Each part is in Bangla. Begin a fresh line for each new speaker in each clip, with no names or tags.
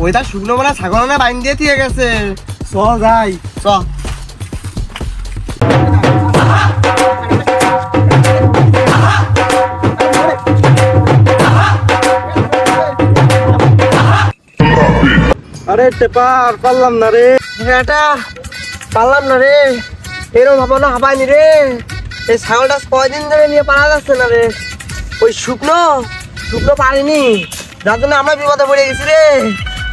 ওইটা শুকনো বলা ছাগল না বাইন দিয়ে দিয়ে গেছে। চ যাই চ। আরে টেপার পারলাম না রে, এটা পারলাম না রে, এরকম ভাবনা হাবাইনি রে। এই ছাগলটা কয়দিন ধরে নিয়ে পারা যাচ্ছে না রে। ওই শুকনো শুকনো পারিনি, যার জন্য আমরা বিপদে পড়ে গেছি রে।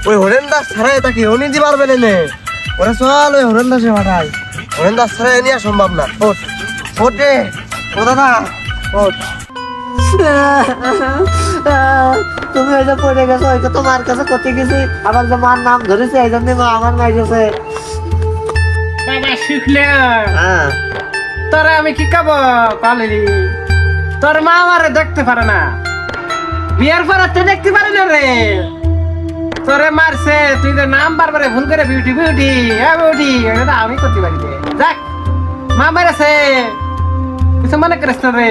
ওই হরেন দাস ছাড়াই তাকে ও নিতে পারবে না। ওরা চল ওই হরেন দাসে পাঠাই, হরেন দাস ছাড়াই নেওয়া সম্ভব না। ওঠ ওঠ রে, ও দাদা ওঠ।
তুমি ওই যে পড়ে গেছো, ওই তো মার কাছে করতে গেছি, আবার যে মার নাম ধরেছে এই জন্য মা আমার মাই গেছে।
বাবা শিখলে তোরা আমি কি খাবো পালি? তোর মা আমারে দেখতে পারে না, বিয়ের পরে তো দেখতে পারে না রে। তোরে মারছে, তুই তো নাম বারবারে ভুল করে বিউটি বিউটি বিউটি, আমি করতে পারি রে। যাক মা মারেছে, কিছু মনে করিস না রে।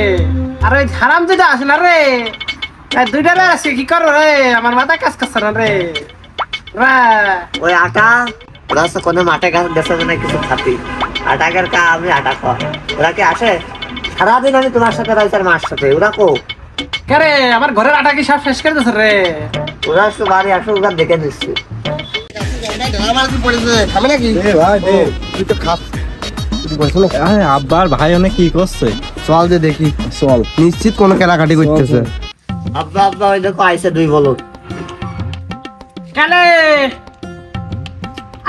আর ওই হারাম যেটা আসে না রে, দুইটা রে আসে কি করো রে, আমার মাথা কাজ করছে না রে।
ওই আটা ওরা কোনো মাঠে গেছে মানে কিছু খাতি, আটাকের কা আমি আটা খাওয়া। ওরা কি আসে? সারাদিন আমি তোমার সাথে রয়েছে মার সাথে, ওরা কো
কে আমার ঘরের আটা কি সব শেষ করে দিচ্ছে রে।
ওরা একটু বাড়ি আসো, ওরা দেখে নিচ্ছি।
আব্বার ভাই অনেক কি করছে, চল যে দেখি। চল, নিশ্চিত কোনো কেনাকাটি করতেছে।
আব্বা আব্বা ওই দেখো আইসে দুই বলদ।
কালে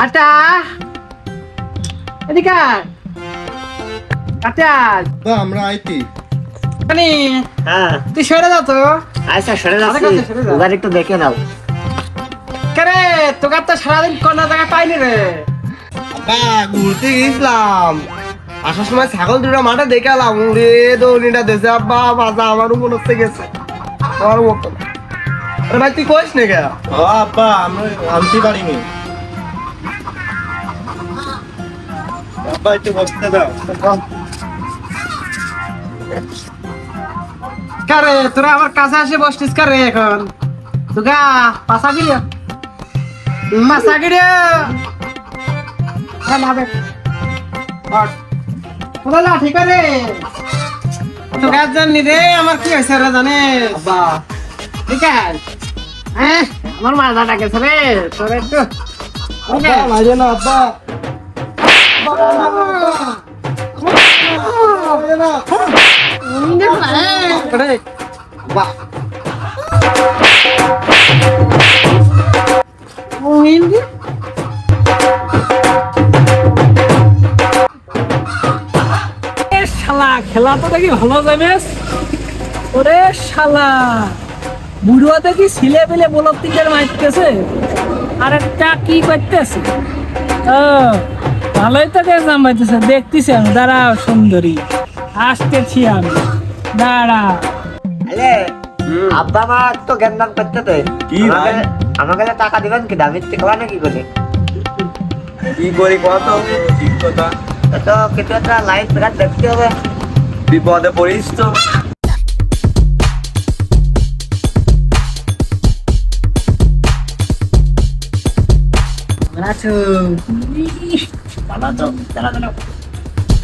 আটা এদিকে কাটা
আমরা আইতি
মানে
হ্যাঁ
তুই সরে যাও তো।
আচ্ছা সরে যাচ্ছি, ওরা একটু দেখে নাও।
কেরে তোকে তো সারাদিন কোন জায়গায় পাইনি রে।
আব্বা ঘুরতে গেছিলাম, আসার সময় ছাগল দুটো মাঠে দেখে এলাম, রে দৌড়িটা দেশে আব্বা বাজা আমারও মনে হচ্ছে গেছে। আমার মতো আরে ভাই তুই কইস না কে? আব্বা আমি আনতে পারিনি। আব্বা একটু বসতে দাও।
কারে তোরা আমার কাছে এসে বসছিস কারে এখন? তুগা পাশা গিয়ে মাসা গিয়ে ঠিক আছে তোকে জানি রে আমার কি হয়েছে রে জানিস? ঠিক আছে হ্যাঁ আমার মাথাটা গেছে রে তোর একটু
মাইরে না আব্বা।
খেলা তো দেখি ভালো যাবে। ওরে শালা বুড়ো দেখি ছিলে পেলে বলদ তিনটার মারতেছে, আর একটা কি করতেছে। ভালোই তো গেছাম পাইতেছে, দেখতেছি আমি। দাঁড়া সুন্দরী আসতেছি আমি, দাঁড়া।
আব্বা মা তো জ্ঞান করতে তো আমাকে টাকা দিবেন কি? দামি খাওয়া নাকি করে
কি করি কত ঠিক কথা
তো কিছু একটা লাইফ বিরাট দেখতে হবে।
বিপদে পড়িস তো।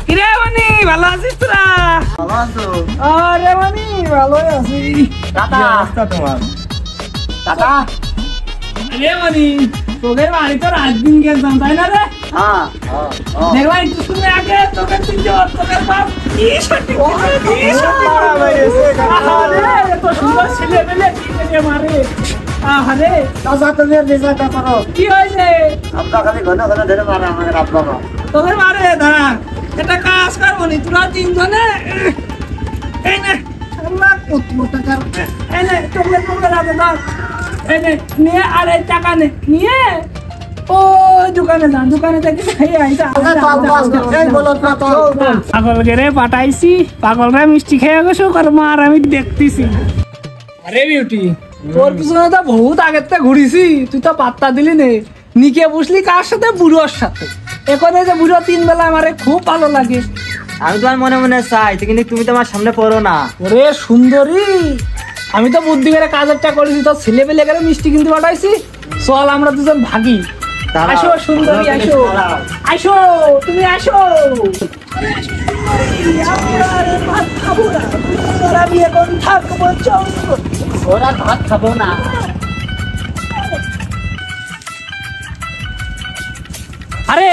কিরে মানি ভালো আছিস তোরা?
ভালো আছো?
আরে মানি ভালোই আছি।
তোমার
টাকা
রে মানি তোদের বাড়ি তো রাত দিন গেছিলাম তাই না রে?
হ্যাঁ
দেখবা একটু শুনে আগে তোকে তোদের বাপ কি সত্যি তো সুন্দর ছেলে পেলে কি করে মারে। আরে
টাকা তুমি রেজাল্টটা করো।
কি হয়েছে?
আব্বা খালি ঘন ঘন ধরে মারে আমাদের আব্বা মা।
তোদের মারে দাঁড়া, এটা কাজ করবো নি তোরা তিনজনে। এই নে আল্লাহ কত টাকা, এই নে তোমরা রাখো দাও, এই নে নিয়ে আর এই টাকা নে নিয়ে ও দোকানে যান, দোকানে থেকে খেয়ে আইসা। পাগলকে রে পাঠাইছি, পাগলরা মিষ্টি খেয়ে গেছো আর মার আমি দেখতেছি। আরে বিউটি তোর পিছনে তো বহুত আগের থেকে ঘুরিছি, তুই তো পাত্তা দিলি নে। নিকে বুঝলি কার সাথে? বুড়োর সাথে। এখন যে বুড়ো 3 বেলা আমারে খুব ভালো লাগে।
আমি তো মনে মনে চাই, কিন্তু তুমি তো আমার সামনে পড়ো না।
ওরে সুন্দরী, আমি তো বুদ্ধি করে কাজেরটা করেছি, তো ছেলে পেলে করে মিষ্টি কিনতে পাঠাইছি। চল আমরা দুজন ভাগি। আসো সুন্দরী, আসো আসো, তুমি আসো। ভাত খাবো না, আমি এখন থাকবো।
ওরা ভাত খাবো না।
আরে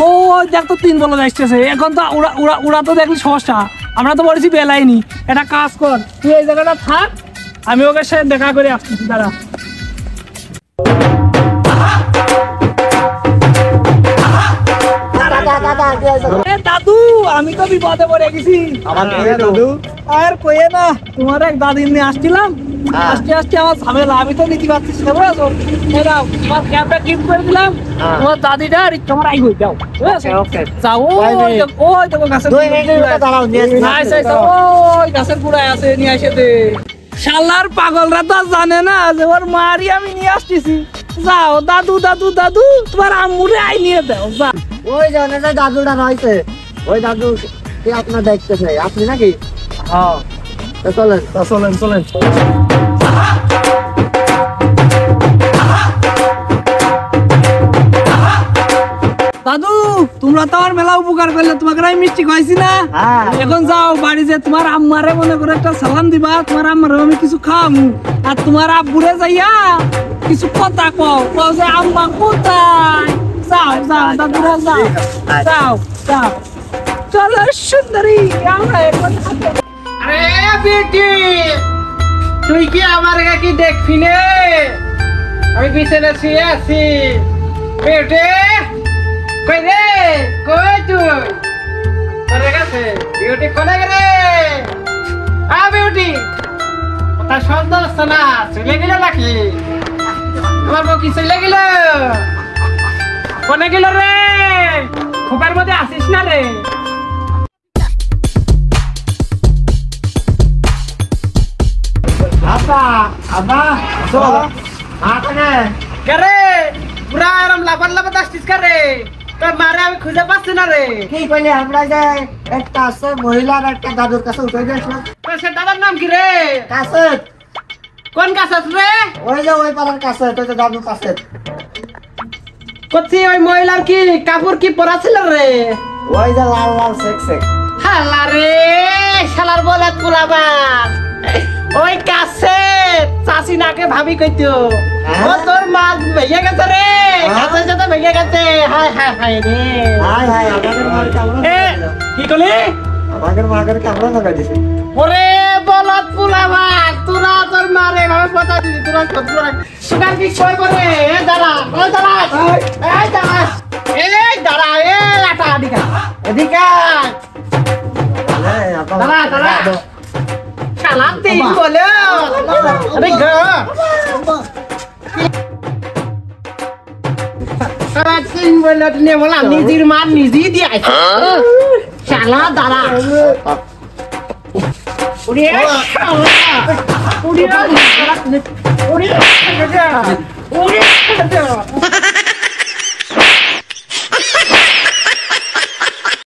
ও দেখ তো 3 বলদ আসতেছে, এখন তো ওরা তো দেখলি সমস্যা, আমরা তো বলেছি বেলাইনি। এটা কাজ কর, তুই এই জায়গাটা থাক, আমি ওকে সাথে দেখা করে আসতেছি। দাঁড়া। দাদু, আমি তো বিপদে পড়ে গেছি।
দাদু
আর কয়ে না, তোমার এক দাদির নিয়ে আসছিলাম, আসতে আসতে আমার ঝামেলা, আমি তো নিতে পারতেছি না। বুঝেছো, এই নাও তোমার ক্যাপটা গিফট করে দিলাম, তোমার দাদিটা আর তোমার আই হই দাও। যাও ওই দেখো গাছের ওই গাছের গুড়ায় আছে, নিয়ে আসে দে। শালার পাগলরা তো জানে না যে ওর মারি আমি নিয়ে আসতেছি। যাও দাদু দাদু দাদু, তোমার আম্মুরে আই নিয়ে দাও। যা
ওই যে দাদুটা রয়েছে, ওই দাদু কি আপনার দেখতেছে আপনি নাকি?
হ্যাঁ
চলেন
চলেন চলেন। দাদু, তোমরা তো আমার মেলা উপকার করলে, তোমাকে আমি মিষ্টি খাইছি না। এখন যাও বাড়ি, যে তোমার আম্মারে মনে করে একটা সালাম দিবা, তোমার আম্মারে আমি কিছু খাওয়ামু, আর তোমার আব্বুরে যাইয়া কিছু কথা কও, কও যে আম্মা কোথায়। যাও যাও দাদুরা, যাও যাও যাও। চলো সুন্দরী, আমরা এখন
আরে বেটি, তুই কি আমার কি দেখবি নে? আমি বিছানা শুয়ে আছি। বেটে কই রে, কই তুই? তোর কাছে বিউটি কোনে গেলে? বিউটি তার শব্দ হচ্ছে না, চলে গেল নাকি? আমার বউ কি চলে গেল? কোনে গেল রে? খোপার মধ্যে আসিস না রে?
আব্বা আব্বা চল আটনে
করে পুরা আরাম লাফান লাফান আসছিস করে? তোর মারে আমি খুঁজে পাচ্ছি না রে।
কি কইলে আমরা যে একটা আছে মহিলার একটা দাদুর কাছে উঠে গেছিলাম।
তোর সে দাদার নাম কি রে?
কাছে
কোন কাছে রে?
ওই যে ওই পাড়ার কাছে, তো দাদুর কাছে।
করছি ওই মহিলার কি কাপড় কি পরা ছিল রে?
ওই যে লাল লাল সেক সেক।
হালা রে, শালার বলে তুলাবার ওই কাছে চাষি নাকে ভাবি কইতো ও তোর মাছ ভেঙে গেছে রে, গাছের সাথে ভেঙে গেছে। হায় হায় হায় রে,
হাই হাই আমাদের মার কামড়া
এ কি করলি?
আমাদের মার কামড়া লাগা দিছে।
ওরে বলত পুলাবার, তোরা তোর মারে ভাবে কথা দিছি, তোরা সুগার কি কই করে? এ দাঁড়া, ওই দাঁড়া, এই দাঁড়া, এই দাঁড়া, এ লাটা এদিকে এদিকে দাঁড়া দাঁড়া। শালা তিন বলে আরে গো, শালা তিন বলে নিয়ে বললাম নিজের মার নিজেই দিয়ে আসে। শালা দাঁড়া, উড়ে শালা উড়ে উড়ে উড়ে